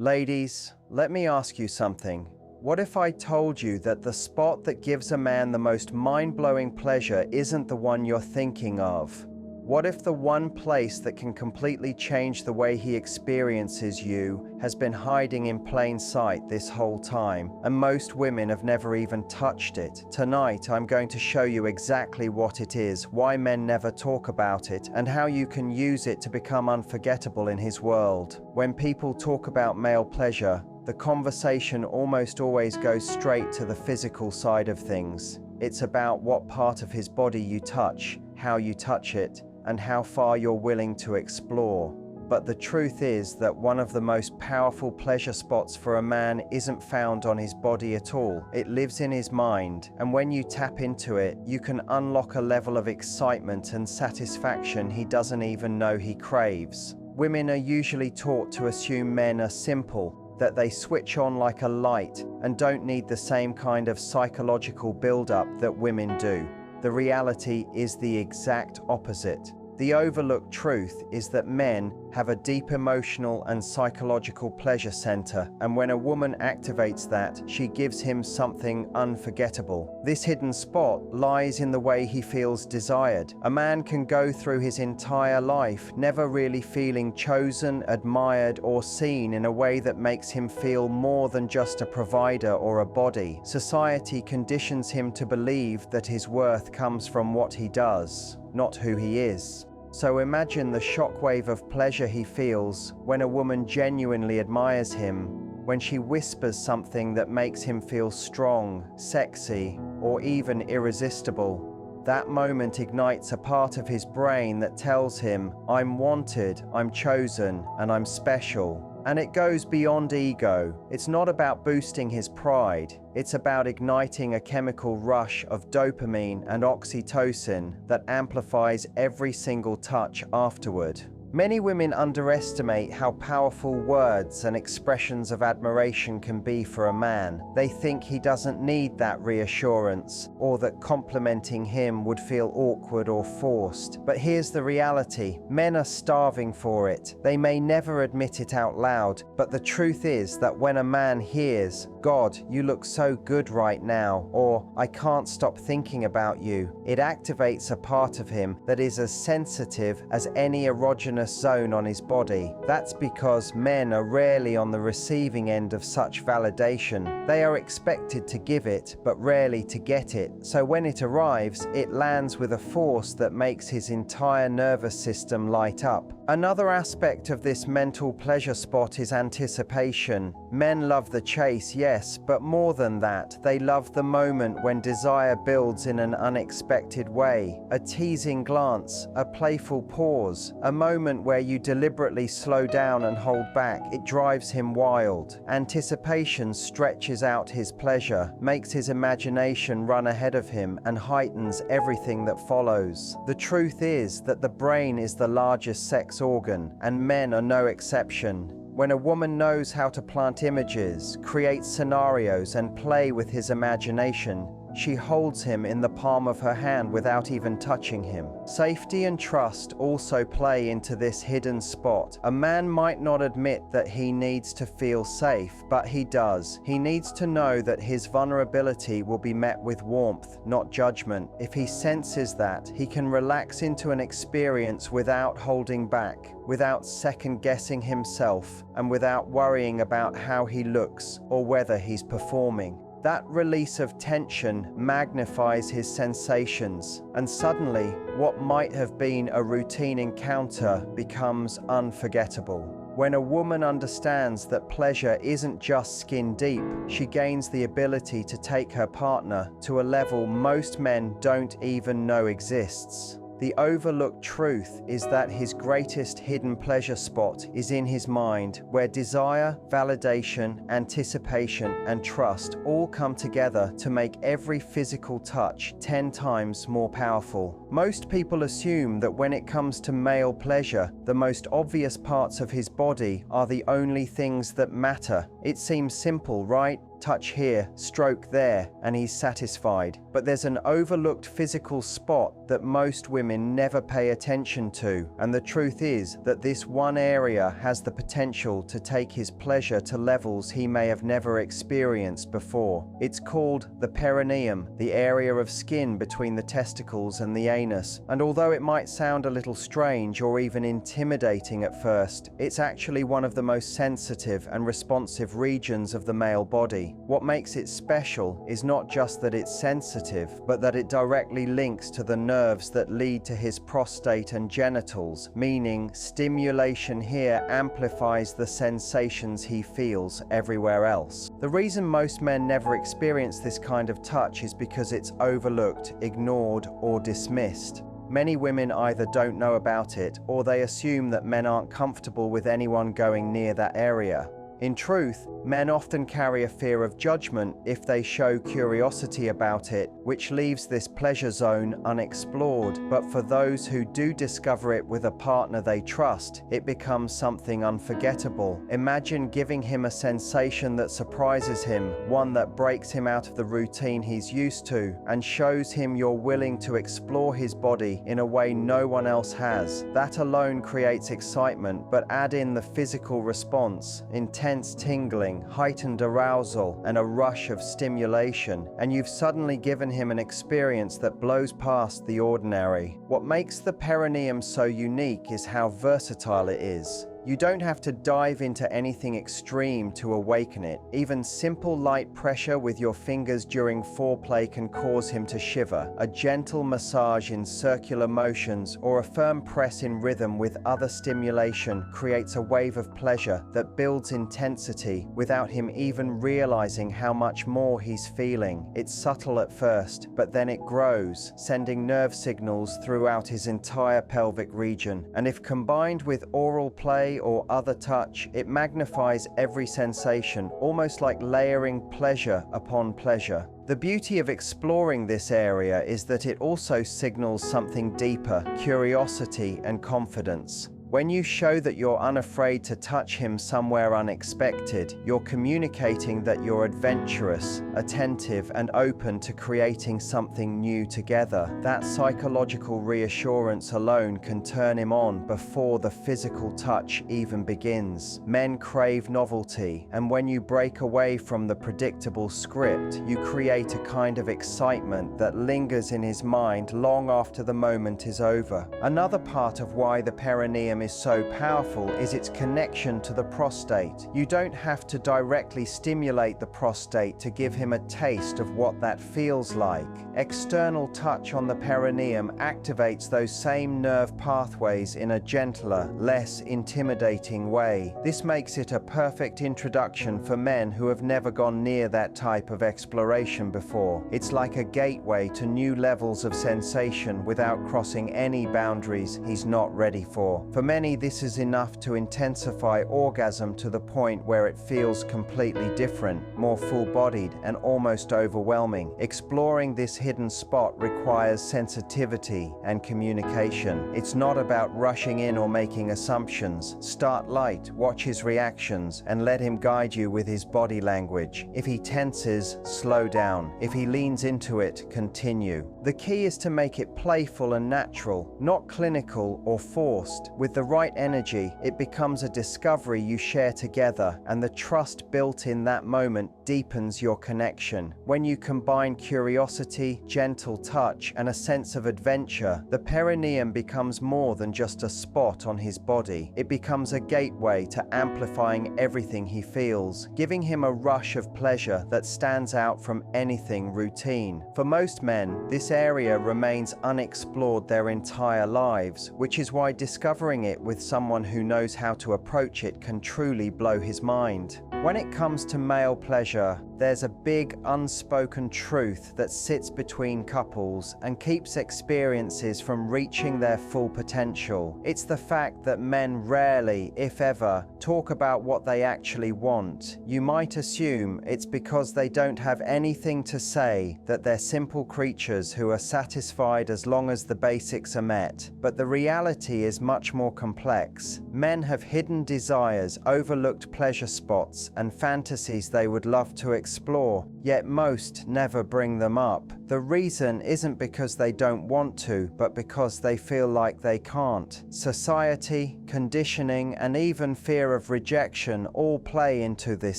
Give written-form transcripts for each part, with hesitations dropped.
Ladies, let me ask you something. What if I told you that the spot that gives a man the most mind-blowing pleasure isn't the one you're thinking of? What if the one place that can completely change the way he experiences you has been hiding in plain sight this whole time, and most women have never even touched it? Tonight, I'm going to show you exactly what it is, why men never talk about it, and how you can use it to become unforgettable in his world. When people talk about male pleasure, the conversation almost always goes straight to the physical side of things. It's about what part of his body you touch, how you touch it, and how far you're willing to explore. But the truth is that one of the most powerful pleasure spots for a man isn't found on his body at all. It lives in his mind, and when you tap into it, you can unlock a level of excitement and satisfaction he doesn't even know he craves. Women are usually taught to assume men are simple, that they switch on like a light and don't need the same kind of psychological build-up that women do. The reality is the exact opposite. The overlooked truth is that men have a deep emotional and psychological pleasure center, and when a woman activates that, she gives him something unforgettable. This hidden spot lies in the way he feels desired. A man can go through his entire life never really feeling chosen, admired, or seen in a way that makes him feel more than just a provider or a body. Society conditions him to believe that his worth comes from what he does, not who he is. So imagine the shockwave of pleasure he feels when a woman genuinely admires him, when she whispers something that makes him feel strong, sexy, or even irresistible. That moment ignites a part of his brain that tells him, "I'm wanted, I'm chosen, and I'm special." And it goes beyond ego. It's not about boosting his pride. It's about igniting a chemical rush of dopamine and oxytocin that amplifies every single touch afterward. Many women underestimate how powerful words and expressions of admiration can be for a man. They think he doesn't need that reassurance, or that complimenting him would feel awkward or forced. But here's the reality. Men are starving for it. They may never admit it out loud, but the truth is that when a man hears, "God, you look so good right now," or "I can't stop thinking about you," it activates a part of him that is as sensitive as any erogenous zone on his body. That's because men are rarely on the receiving end of such validation. They are expected to give it, but rarely to get it. So when it arrives, it lands with a force that makes his entire nervous system light up. Another aspect of this mental pleasure spot is anticipation. Men love the chase, yes, but more than that, they love the moment when desire builds in an unexpected way. A teasing glance, a playful pause, a moment where you deliberately slow down and hold back. It drives him wild. Anticipation stretches out his pleasure, makes his imagination run ahead of him, and heightens everything that follows. The truth is that the brain is the largest sex organ, and men are no exception. When a woman knows how to plant images, create scenarios, and play with his imagination, she holds him in the palm of her hand without even touching him. Safety and trust also play into this hidden spot. A man might not admit that he needs to feel safe, but he does. He needs to know that his vulnerability will be met with warmth, not judgment. If he senses that, he can relax into an experience without holding back, without second-guessing himself, and without worrying about how he looks or whether he's performing. That release of tension magnifies his sensations, and suddenly, what might have been a routine encounter becomes unforgettable. When a woman understands that pleasure isn't just skin deep, she gains the ability to take her partner to a level most men don't even know exists. The overlooked truth is that his greatest hidden pleasure spot is in his mind, where desire, validation, anticipation, and trust all come together to make every physical touch 10 times more powerful. Most people assume that when it comes to male pleasure, the most obvious parts of his body are the only things that matter. It seems simple, right? touch here, stroke there, and he's satisfied. But there's an overlooked physical spot that most women never pay attention to, and the truth is that this one area has the potential to take his pleasure to levels he may have never experienced before. It's called the perineum, the area of skin between the testicles and the anus, and although it might sound a little strange or even intimidating at first, it's actually one of the most sensitive and responsive regions of the male body. What makes it special is not just that it's sensitive, but that it directly links to the nerves that lead to his prostate and genitals, meaning stimulation here amplifies the sensations he feels everywhere else. The reason most men never experience this kind of touch is because it's overlooked, ignored, or dismissed. Many women either don't know about it or they assume that men aren't comfortable with anyone going near that area. In truth, men often carry a fear of judgment if they show curiosity about it, which leaves this pleasure zone unexplored. But for those who do discover it with a partner they trust, it becomes something unforgettable. Imagine giving him a sensation that surprises him, one that breaks him out of the routine he's used to, and shows him you're willing to explore his body in a way no one else has. That alone creates excitement, but add in the physical response, intense tingling, heightened arousal, and a rush of stimulation, and you've suddenly given him an experience that blows past the ordinary. What makes the perineum so unique is how versatile it is. You don't have to dive into anything extreme to awaken it. Even simple light pressure with your fingers during foreplay can cause him to shiver. A gentle massage in circular motions or a firm press in rhythm with other stimulation creates a wave of pleasure that builds intensity without him even realizing how much more he's feeling. It's subtle at first, but then it grows, sending nerve signals throughout his entire pelvic region. And if combined with oral play or other touch, it magnifies every sensation, almost like layering pleasure upon pleasure. The beauty of exploring this area is that it also signals something deeper: curiosity and confidence. When you show that you're unafraid to touch him somewhere unexpected, you're communicating that you're adventurous, attentive, and open to creating something new together. That psychological reassurance alone can turn him on before the physical touch even begins. Men crave novelty, and when you break away from the predictable script, you create a kind of excitement that lingers in his mind long after the moment is over. Another part of why the perineum is so powerful is its connection to the prostate. You don't have to directly stimulate the prostate to give him a taste of what that feels like. External touch on the perineum activates those same nerve pathways in a gentler, less intimidating way. This makes it a perfect introduction for men who have never gone near that type of exploration before. It's like a gateway to new levels of sensation without crossing any boundaries he's not ready for. For many, this is enough to intensify orgasm to the point where it feels completely different, more full-bodied, and almost overwhelming. Exploring this hidden spot requires sensitivity and communication. It's not about rushing in or making assumptions. Start light, watch his reactions, and let him guide you with his body language. If he tenses, slow down. If he leans into it, continue. The key is to make it playful and natural, not clinical or forced. With the right energy, it becomes a discovery you share together, and the trust built in that moment deepens your connection. When you combine curiosity, gentle touch, and a sense of adventure, the perineum becomes more than just a spot on his body. It becomes a gateway to amplifying everything he feels, giving him a rush of pleasure that stands out from anything routine. For most men, this area remains unexplored their entire lives, which is why discovering it with someone who knows how to approach it can truly blow his mind. When it comes to male pleasure, there's a big unspoken truth that sits between couples and keeps experiences from reaching their full potential. It's the fact that men rarely, if ever, talk about what they actually want. You might assume it's because they don't have anything to say, that they're simple creatures who are satisfied as long as the basics are met. But the reality is much more complex. Men have hidden desires, overlooked pleasure spots, and fantasies they would love to explore explore, yet most never bring them up. The reason isn't because they don't want to, but because they feel like they can't. Society, conditioning, and even fear of rejection all play into this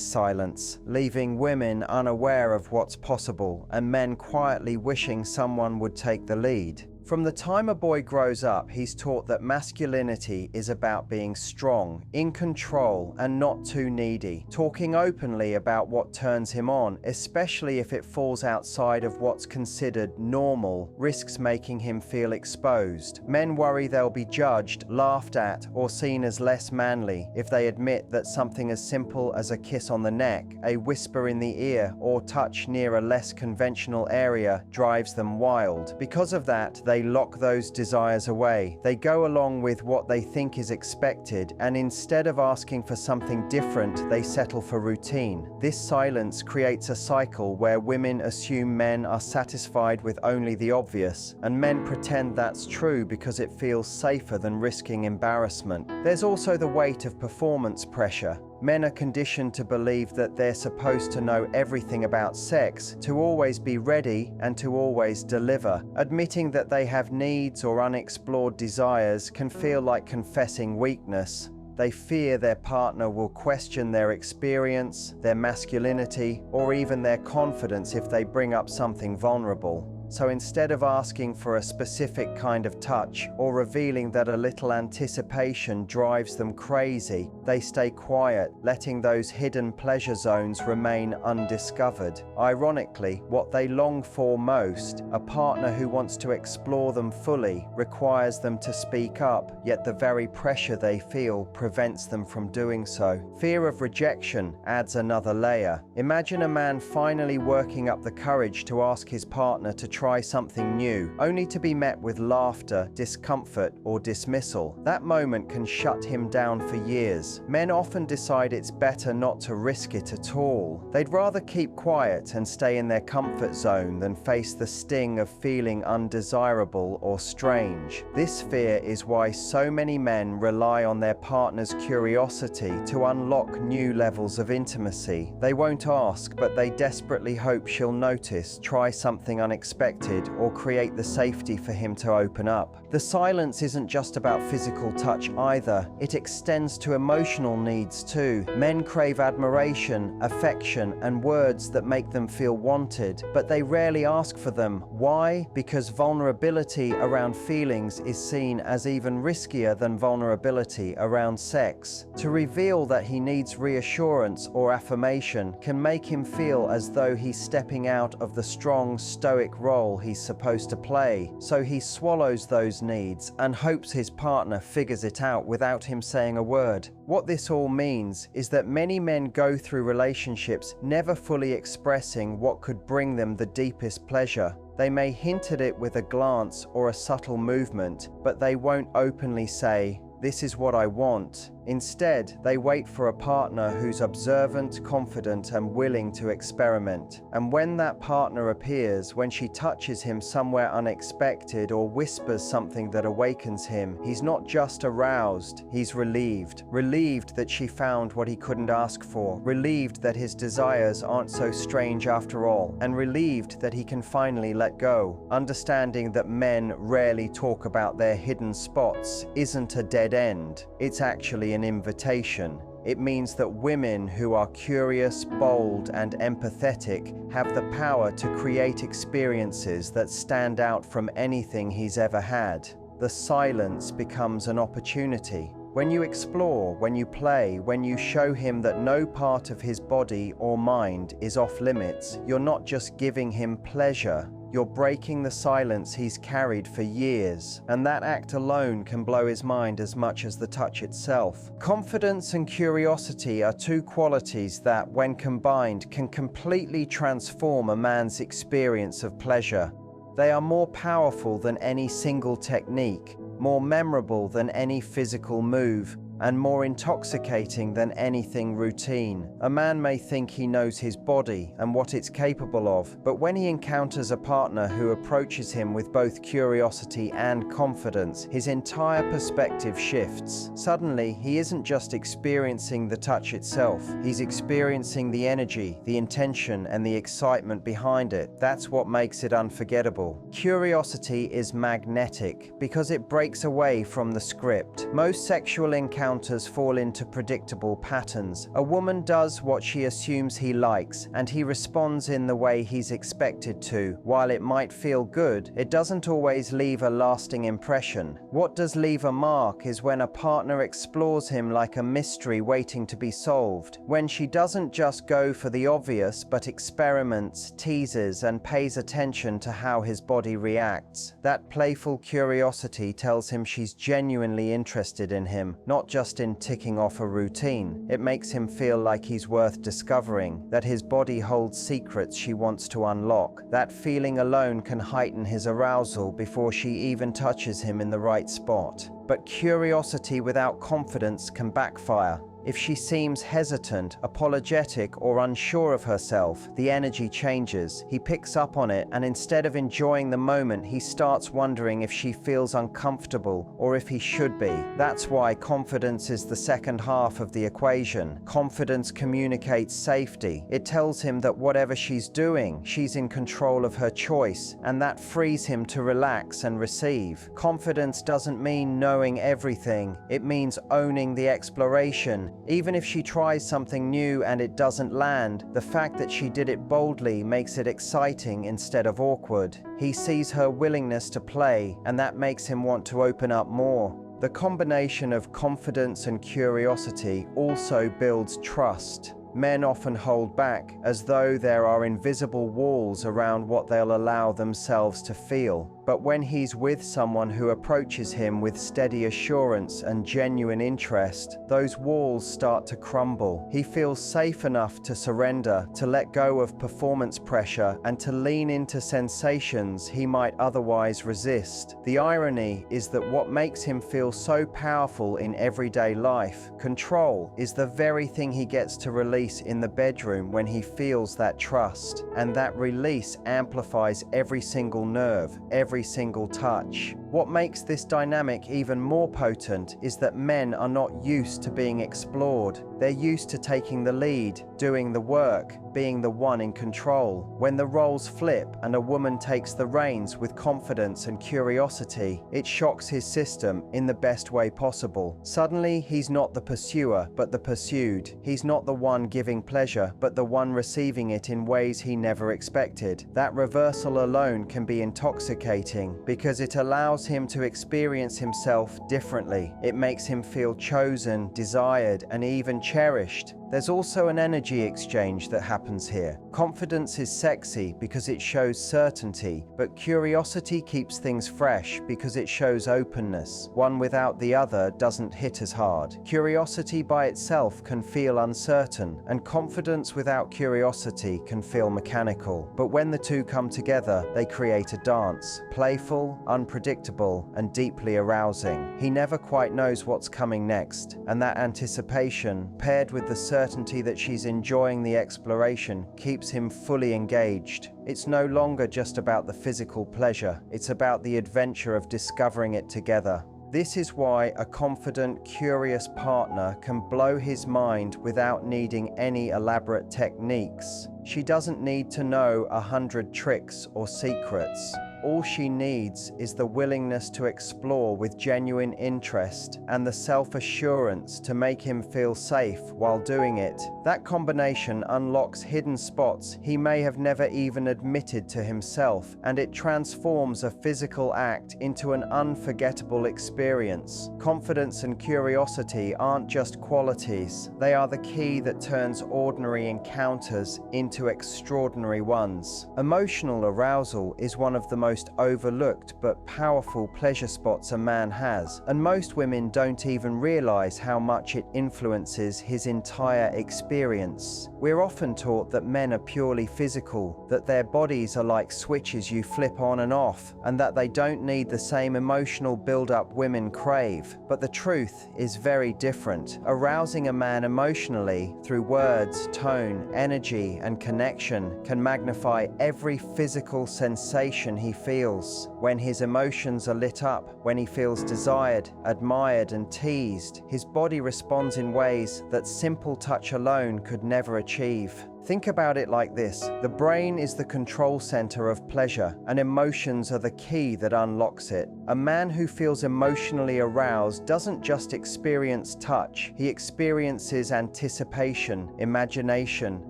silence, leaving women unaware of what's possible and men quietly wishing someone would take the lead. From the time a boy grows up, he's taught that masculinity is about being strong, in control, and not too needy, talking openly about what turns him on, especially if it falls outside of what's considered normal, risks making him feel exposed. Men worry they'll be judged, laughed at, or seen as less manly if they admit that something as simple as a kiss on the neck, a whisper in the ear, or touch near a less conventional area drives them wild. Because of that, they lock those desires away. They go along with what they think is expected, and instead of asking for something different, they settle for routine. This silence creates a cycle where women assume men are satisfied with only the obvious, and men pretend that's true because it feels safer than risking embarrassment. There's also the weight of performance pressure. Men are conditioned to believe that they're supposed to know everything about sex, to always be ready, and to always deliver. Admitting that they have needs or unexplored desires can feel like confessing weakness. They fear their partner will question their experience, their masculinity, or even their confidence if they bring up something vulnerable. So instead of asking for a specific kind of touch or revealing that a little anticipation drives them crazy, they stay quiet, letting those hidden pleasure zones remain undiscovered. Ironically, what they long for most, a partner who wants to explore them fully, requires them to speak up, yet the very pressure they feel prevents them from doing so. Fear of rejection adds another layer. Imagine a man finally working up the courage to ask his partner to try something new, only to be met with laughter, discomfort, or dismissal. That moment can shut him down for years. Men often decide it's better not to risk it at all. They'd rather keep quiet and stay in their comfort zone than face the sting of feeling undesirable or strange. This fear is why so many men rely on their partner's curiosity to unlock new levels of intimacy. They won't ask, but they desperately hope she'll notice, try something unexpected, or create the safety for him to open up. The silence isn't just about physical touch either. It extends to emotional needs too. Men crave admiration, affection, and words that make them feel wanted, but they rarely ask for them. Why? Because vulnerability around feelings is seen as even riskier than vulnerability around sex. To reveal that he needs reassurance or affirmation can make him feel as though he's stepping out of the strong, stoic role he's supposed to play, so he swallows those needs and hopes his partner figures it out without him saying a word. What this all means is that many men go through relationships never fully expressing what could bring them the deepest pleasure. They may hint at it with a glance or a subtle movement, but they won't openly say, "This is what I want." Instead, they wait for a partner who's observant, confident, and willing to experiment. And when that partner appears, when she touches him somewhere unexpected or whispers something that awakens him, he's not just aroused, he's relieved. Relieved that she found what he couldn't ask for. Relieved that his desires aren't so strange after all. And relieved that he can finally let go. Understanding that men rarely talk about their hidden spots isn't a dead end. It's actually an invitation. It means that women who are curious, bold, and empathetic have the power to create experiences that stand out from anything he's ever had. The silence becomes an opportunity. When you explore, when you play, when you show him that no part of his body or mind is off limits, you're not just giving him pleasure, you're breaking the silence he's carried for years, and that act alone can blow his mind as much as the touch itself. Confidence and curiosity are two qualities that, when combined, can completely transform a man's experience of pleasure. They are more powerful than any single technique, more memorable than any physical move, and more intoxicating than anything routine. A man may think he knows his body and what it's capable of, but when he encounters a partner who approaches him with both curiosity and confidence, his entire perspective shifts. Suddenly, he isn't just experiencing the touch itself, he's experiencing the energy, the intention, and the excitement behind it. That's what makes it unforgettable. Curiosity is magnetic because it breaks away from the script. Most sexual encounters fall into predictable patterns. A woman does what she assumes he likes, and he responds in the way he's expected to. While it might feel good, it doesn't always leave a lasting impression. What does leave a mark is when a partner explores him like a mystery waiting to be solved. When she doesn't just go for the obvious, but experiments, teases, and pays attention to how his body reacts. That playful curiosity tells him she's genuinely interested in him, not just in ticking off a routine. It makes him feel like he's worth discovering, that his body holds secrets she wants to unlock. That feeling alone can heighten his arousal before she even touches him in the right spot. But curiosity without confidence can backfire. If she seems hesitant, apologetic, or unsure of herself, the energy changes. He picks up on it, and instead of enjoying the moment, he starts wondering if she feels uncomfortable or if he should be. That's why confidence is the second half of the equation. Confidence communicates safety. It tells him that whatever she's doing, she's in control of her choice, and that frees him to relax and receive. Confidence doesn't mean knowing everything. It means owning the exploration. Even if she tries something new and it doesn't land, the fact that she did it boldly makes it exciting instead of awkward. He sees her willingness to play, and that makes him want to open up more. The combination of confidence and curiosity also builds trust. Men often hold back, as though there are invisible walls around what they'll allow themselves to feel. But when he's with someone who approaches him with steady assurance and genuine interest, those walls start to crumble. He feels safe enough to surrender, to let go of performance pressure, and to lean into sensations he might otherwise resist. The irony is that what makes him feel so powerful in everyday life, control, is the very thing he gets to release in the bedroom when he feels that trust. And that release amplifies every single nerve, every single touch. What makes this dynamic even more potent is that men are not used to being explored. They're used to taking the lead, doing the work, being the one in control. When the roles flip and a woman takes the reins with confidence and curiosity, it shocks his system in the best way possible. Suddenly, he's not the pursuer, but the pursued. He's not the one giving pleasure, but the one receiving it in ways he never expected. That reversal alone can be intoxicating because it allows him to experience himself differently. It makes him feel chosen, desired, and even cherished. There's also an energy exchange that happens here. Confidence is sexy because it shows certainty, but curiosity keeps things fresh because it shows openness. One without the other doesn't hit as hard. Curiosity by itself can feel uncertain, and confidence without curiosity can feel mechanical. But when the two come together, they create a dance. Playful, unpredictable, and deeply arousing. He never quite knows what's coming next, and that anticipation, paired with the certainty that she's enjoying the exploration, keeps him fully engaged. It's no longer just about the physical pleasure, it's about the adventure of discovering it together. This is why a confident, curious partner can blow his mind without needing any elaborate techniques. She doesn't need to know 100 tricks or secrets. All she needs is the willingness to explore with genuine interest and the self-assurance to make him feel safe while doing it. That combination unlocks hidden spots he may have never even admitted to himself, and it transforms a physical act into an unforgettable experience. Confidence and curiosity aren't just qualities, they are the key that turns ordinary encounters into extraordinary ones. Emotional arousal is one of the most most overlooked but powerful pleasure spots a man has, and most women don't even realize how much it influences his entire experience. We're often taught that men are purely physical, that their bodies are like switches you flip on and off, and that they don't need the same emotional build-up women crave. But the truth is very different. Arousing a man emotionally through words, tone, energy, and connection can magnify every physical sensation he feels. When his emotions are lit up, when he feels desired, admired, and teased, his body responds in ways that simple touch alone could never achieve. Think about it like this. The brain is the control center of pleasure, and emotions are the key that unlocks it. A man who feels emotionally aroused doesn't just experience touch, he experiences anticipation, imagination,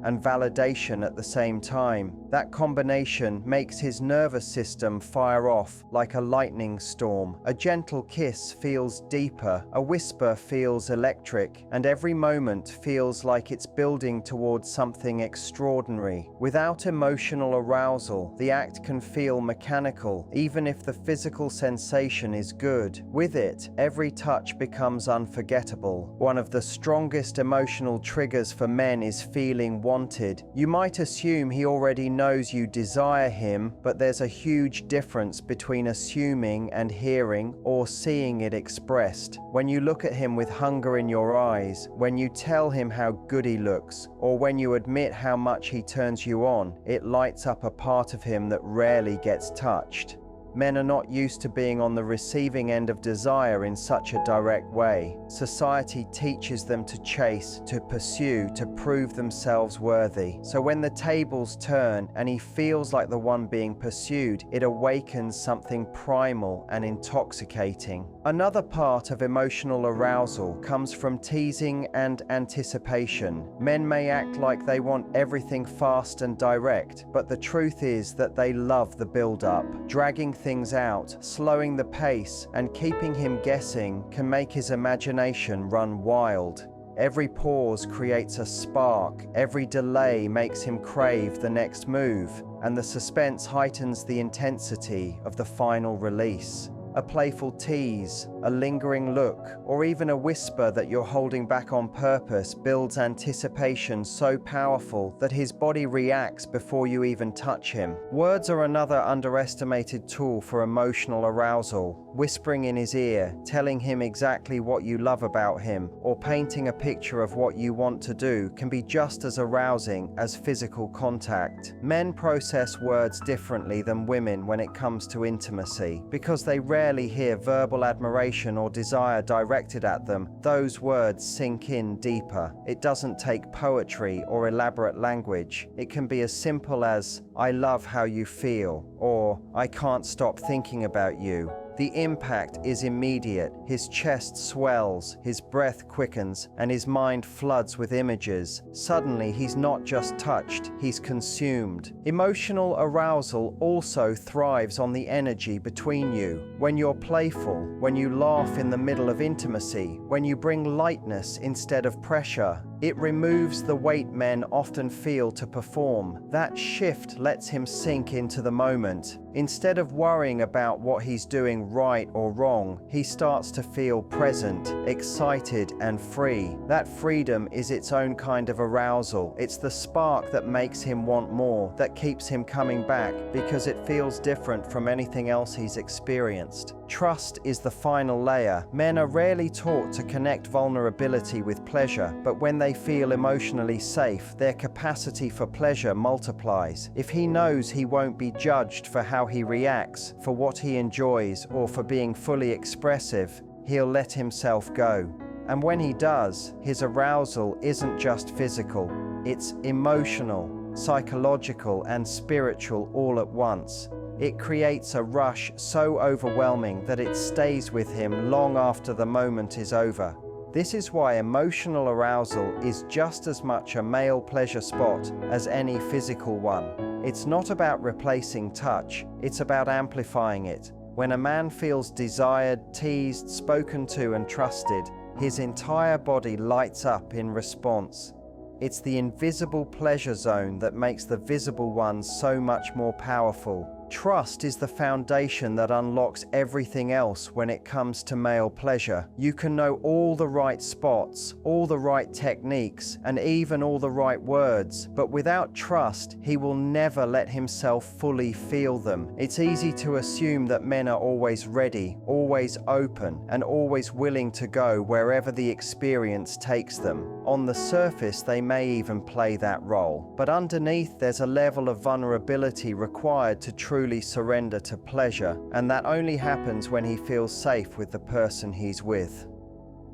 and validation at the same time. That combination makes his nervous system fire off like a lightning storm. A gentle kiss feels deeper, a whisper feels electric, and every moment feels like it's building towards something extraordinary. Without emotional arousal, the act can feel mechanical, even if the physical sensation is good. With it, every touch becomes unforgettable. One of the strongest emotional triggers for men is feeling wanted. You might assume he already knows you desire him, but there's a huge difference between assuming and hearing, or seeing it expressed. When you look at him with hunger in your eyes, when you tell him how good he looks, or when you admit how much he turns you on, it lights up a part of him that rarely gets touched. Men are not used to being on the receiving end of desire in such a direct way. Society teaches them to chase, to pursue, to prove themselves worthy. So when the tables turn and he feels like the one being pursued, it awakens something primal and intoxicating. Another part of emotional arousal comes from teasing and anticipation. Men may act like they want everything fast and direct, but the truth is that they love the build-up. Dragging things out, slowing the pace, and keeping him guessing can make his imagination run wild. Every pause creates a spark, every delay makes him crave the next move, and the suspense heightens the intensity of the final release. A playful tease, a lingering look, or even a whisper that you're holding back on purpose builds anticipation so powerful that his body reacts before you even touch him. Words are another underestimated tool for emotional arousal. Whispering in his ear, telling him exactly what you love about him, or painting a picture of what you want to do can be just as arousing as physical contact. Men process words differently than women when it comes to intimacy. Because they rarely hear verbal admiration or desire directed at them, those words sink in deeper. It doesn't take poetry or elaborate language. It can be as simple as, "I love how you feel," or "I can't stop thinking about you." The impact is immediate. His chest swells, his breath quickens, and his mind floods with images. Suddenly, he's not just touched, he's consumed. Emotional arousal also thrives on the energy between you. When you're playful, when you laugh in the middle of intimacy, when you bring lightness instead of pressure, it removes the weight men often feel to perform. That shift lets him sink into the moment. Instead of worrying about what he's doing right or wrong, he starts to feel present, excited, and free. That freedom is its own kind of arousal. It's the spark that makes him want more, that keeps him coming back, because it feels different from anything else he's experienced. Trust is the final layer. Men are rarely taught to connect vulnerability with pleasure, but when they feel emotionally safe, their capacity for pleasure multiplies. If he knows he won't be judged for how he reacts, for what he enjoys, or for being fully expressive, he'll let himself go. And when he does, his arousal isn't just physical, it's emotional, psychological, and spiritual all at once. It creates a rush so overwhelming that it stays with him long after the moment is over. This is why emotional arousal is just as much a male pleasure spot as any physical one. It's not about replacing touch, it's about amplifying it. When a man feels desired, teased, spoken to, and trusted, his entire body lights up in response. It's the invisible pleasure zone that makes the visible one so much more powerful. Trust is the foundation that unlocks everything else when it comes to male pleasure. You can know all the right spots, all the right techniques, and even all the right words, but without trust, he will never let himself fully feel them. It's easy to assume that men are always ready, always open, and always willing to go wherever the experience takes them. On the surface, they may even play that role, but underneath there's a level of vulnerability required to truly surrender to pleasure, and that only happens when he feels safe with the person he's with.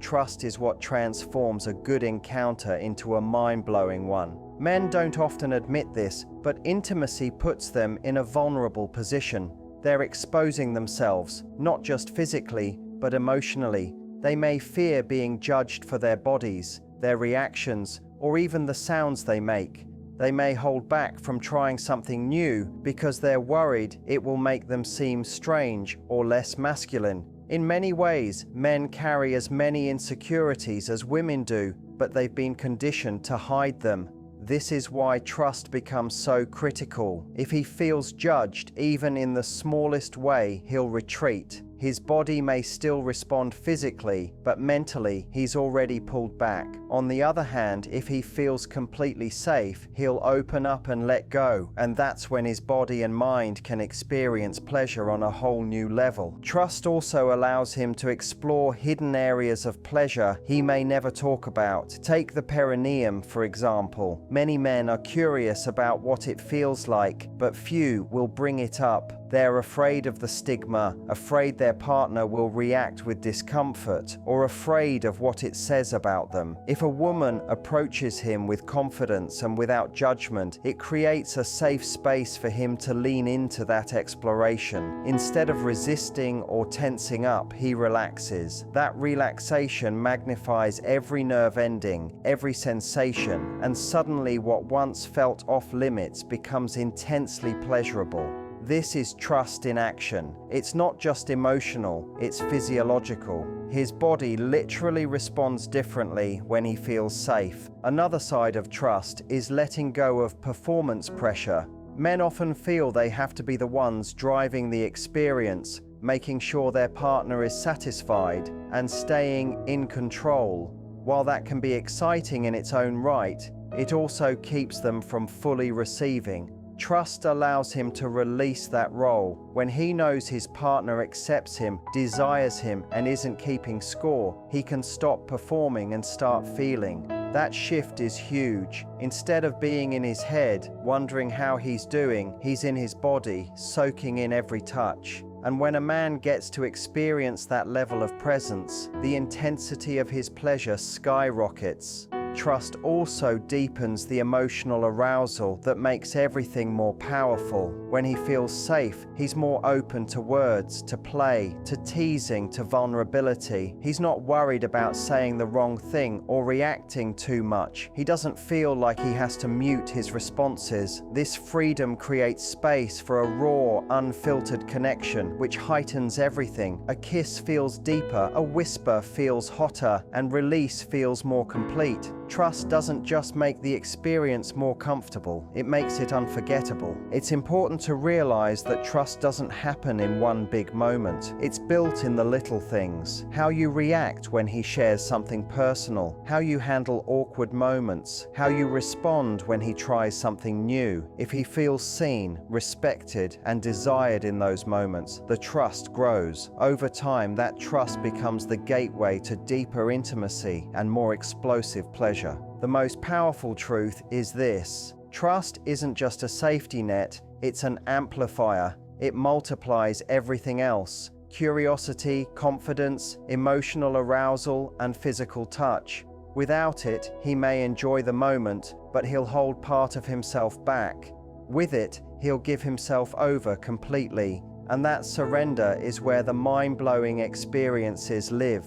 Trust is what transforms a good encounter into a mind-blowing one. Men don't often admit this, but intimacy puts them in a vulnerable position. They're exposing themselves, not just physically, but emotionally. They may fear being judged for their bodies, their reactions, or even the sounds they make. They may hold back from trying something new because they're worried it will make them seem strange or less masculine. In many ways, men carry as many insecurities as women do, but they've been conditioned to hide them. This is why trust becomes so critical. If he feels judged, even in the smallest way, he'll retreat. His body may still respond physically, but mentally, he's already pulled back. On the other hand, if he feels completely safe, he'll open up and let go, and that's when his body and mind can experience pleasure on a whole new level. Trust also allows him to explore hidden areas of pleasure he may never talk about. Take the perineum, for example. Many men are curious about what it feels like, but few will bring it up. They're afraid of the stigma, afraid their partner will react with discomfort, or afraid of what it says about them. If a woman approaches him with confidence and without judgment, it creates a safe space for him to lean into that exploration. Instead of resisting or tensing up, he relaxes. That relaxation magnifies every nerve ending, every sensation, and suddenly what once felt off limits becomes intensely pleasurable. This is trust in action. It's not just emotional, it's physiological. His body literally responds differently when he feels safe. Another side of trust is letting go of performance pressure. Men often feel they have to be the ones driving the experience, making sure their partner is satisfied and staying in control. While that can be exciting in its own right, it also keeps them from fully receiving. Trust allows him to release that role. When he knows his partner accepts him, desires him, and isn't keeping score, he can stop performing and start feeling. That shift is huge. Instead of being in his head, wondering how he's doing, he's in his body, soaking in every touch. And when a man gets to experience that level of presence, the intensity of his pleasure skyrockets. Trust also deepens the emotional arousal that makes everything more powerful. When he feels safe, he's more open to words, to play, to teasing, to vulnerability. He's not worried about saying the wrong thing or reacting too much. He doesn't feel like he has to mute his responses. This freedom creates space for a raw, unfiltered connection, which heightens everything. A kiss feels deeper, a whisper feels hotter, and release feels more complete. Trust doesn't just make the experience more comfortable, it makes it unforgettable. It's important to realize that trust doesn't happen in one big moment. It's built in the little things. How you react when he shares something personal, how you handle awkward moments, how you respond when he tries something new. If he feels seen, respected, and desired in those moments, the trust grows. Over time, that trust becomes the gateway to deeper intimacy and more explosive pleasure. The most powerful truth is this: trust isn't just a safety net, it's an amplifier. It multiplies everything else: curiosity, confidence, emotional arousal, and physical touch. Without it, he may enjoy the moment, but he'll hold part of himself back. With it, he'll give himself over completely, and that surrender is where the mind-blowing experiences live.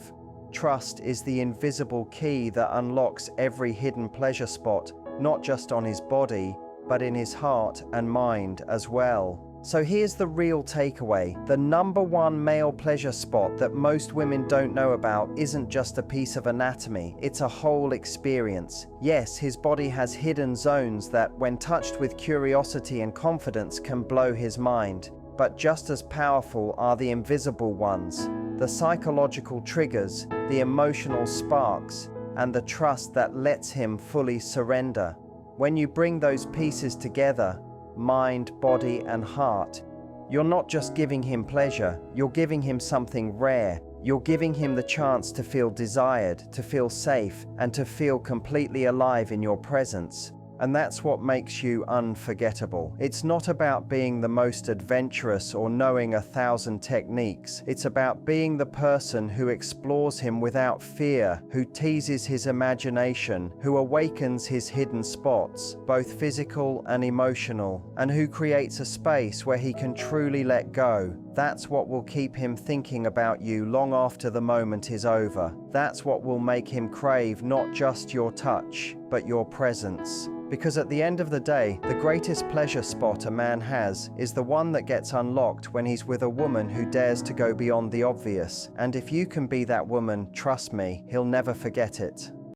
Trust is the invisible key that unlocks every hidden pleasure spot, not just on his body, but in his heart and mind as well. So here's the real takeaway. The number one male pleasure spot that most women don't know about isn't just a piece of anatomy, it's a whole experience. Yes, his body has hidden zones that, when touched with curiosity and confidence, can blow his mind. but just as powerful are the invisible ones, the psychological triggers, the emotional sparks, and the trust that lets him fully surrender. When you bring those pieces together, mind, body, and heart, you're not just giving him pleasure, you're giving him something rare. You're giving him the chance to feel desired, to feel safe, and to feel completely alive in your presence. And that's what makes you unforgettable. It's not about being the most adventurous or knowing 1,000 techniques. It's about being the person who explores him without fear, who teases his imagination, who awakens his hidden spots, both physical and emotional, and who creates a space where he can truly let go. That's what will keep him thinking about you long after the moment is over. That's what will make him crave not just your touch, but your presence. Because at the end of the day, the greatest pleasure spot a man has is the one that gets unlocked when he's with a woman who dares to go beyond the obvious. And if you can be that woman, trust me, he'll never forget it.